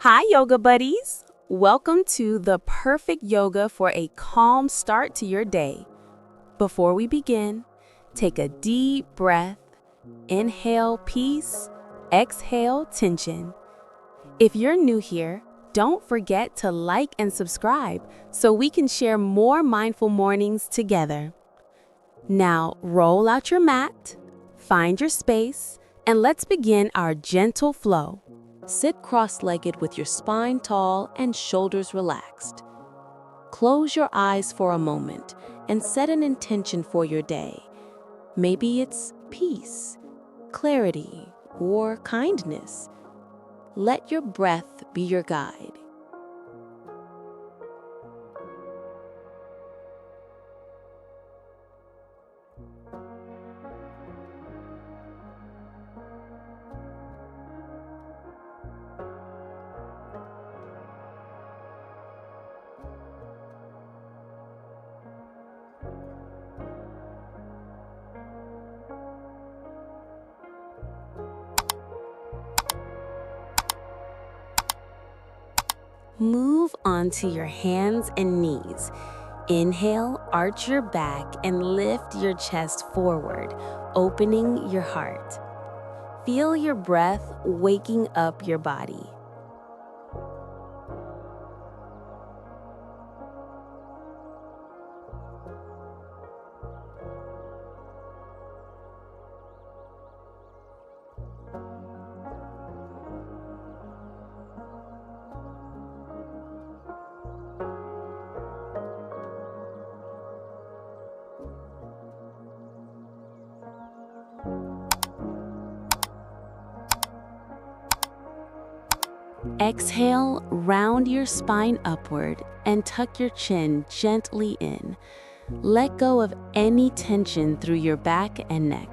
Hi, yoga buddies. Welcome to the perfect yoga for a calm start to your day. Before we begin, take a deep breath. Inhale peace, exhale tension. If you're new here, don't forget to like and subscribe so we can share more mindful mornings together. Now, roll out your mat, find your space, and let's begin our gentle flow. Sit cross-legged with your spine tall and shoulders relaxed. Close your eyes for a moment and set an intention for your day. Maybe it's peace, clarity, or kindness. Let your breath be your guide. Move onto your hands and knees. Inhale, arch your back and lift your chest forward, opening your heart. Feel your breath waking up your body. Exhale, round your spine upward and tuck your chin gently in. Let go of any tension through your back and neck.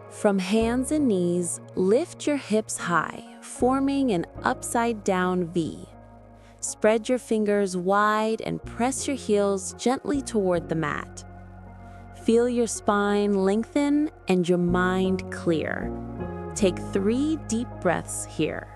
From hands and knees, lift your hips high, forming an upside-down V. Spread your fingers wide and press your heels gently toward the mat. Feel your spine lengthen and your mind clear. Take 3 deep breaths here.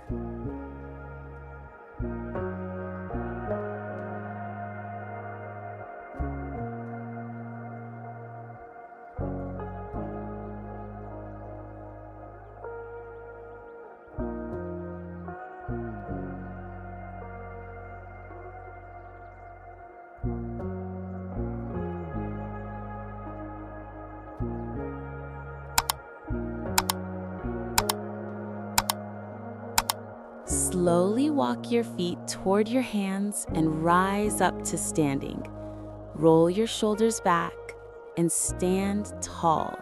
Slowly walk your feet toward your hands and rise up to standing. Roll your shoulders back and stand tall.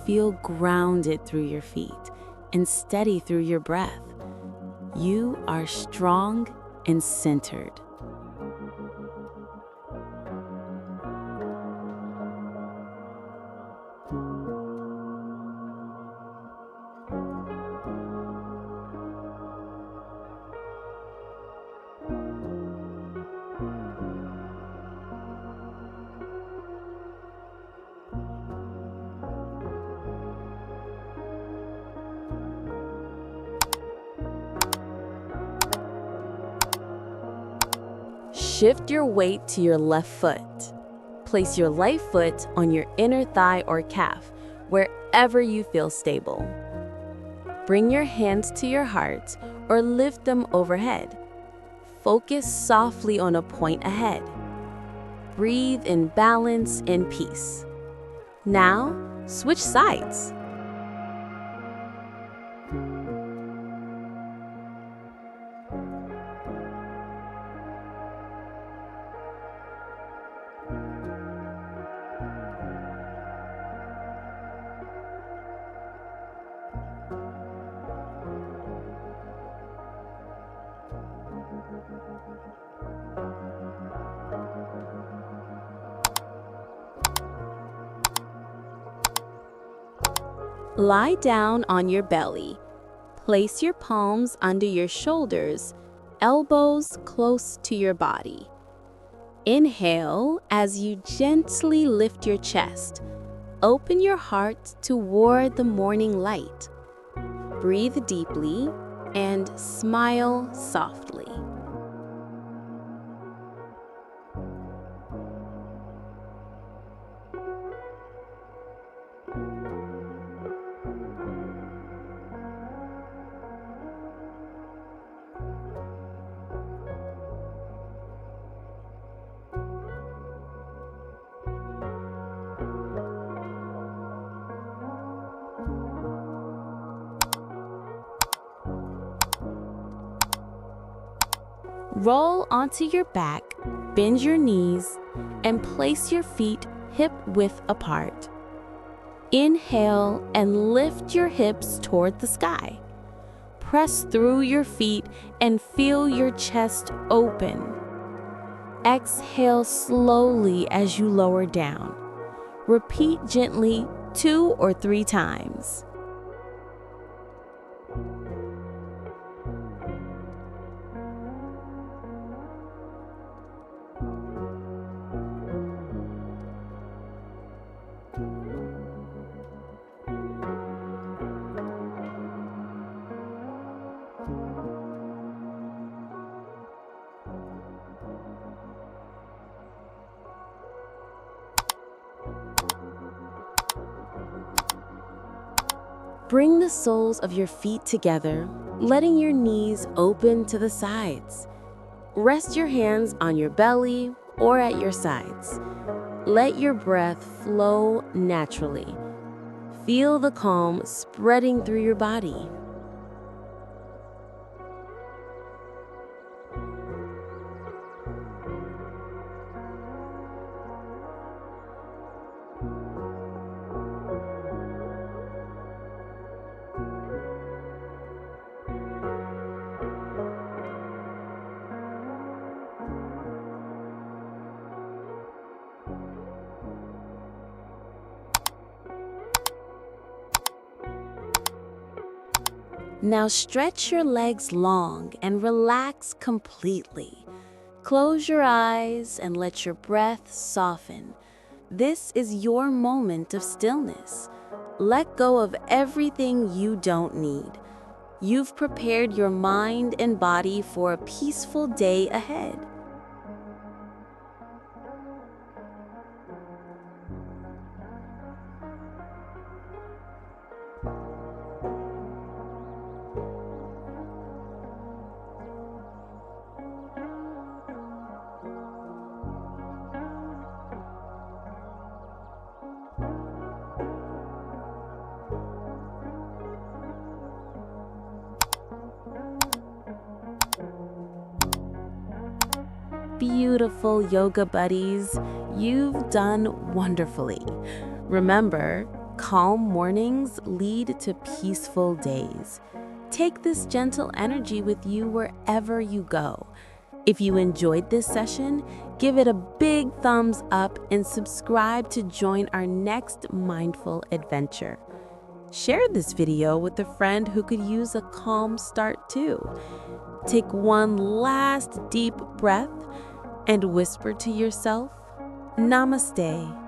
Feel grounded through your feet and steady through your breath. You are strong and centered. Shift your weight to your left foot. Place your right foot on your inner thigh or calf, wherever you feel stable. Bring your hands to your heart or lift them overhead. Focus softly on a point ahead. Breathe in balance and peace. Now, switch sides. Lie down on your belly. Place your palms under your shoulders, elbows close to your body. Inhale as you gently lift your chest. Open your heart toward the morning light. Breathe deeply and smile softly. Roll onto your back, bend your knees, and place your feet hip-width apart. Inhale and lift your hips toward the sky. Press through your feet and feel your chest open. Exhale slowly as you lower down. Repeat gently 2 or 3 times. Bring the soles of your feet together, letting your knees open to the sides. Rest your hands on your belly or at your sides. Let your breath flow naturally. Feel the calm spreading through your body. Now stretch your legs long and relax completely. Close your eyes and let your breath soften. This is your moment of stillness. Let go of everything you don't need. You've prepared your mind and body for a peaceful day ahead. Beautiful yoga buddies, you've done wonderfully. Remember, calm mornings lead to peaceful days. Take this gentle energy with you wherever you go. If you enjoyed this session, give it a big thumbs up and subscribe to join our next mindful adventure. Share this video with a friend who could use a calm start too. Take one last deep breath and whisper to yourself, Namaste.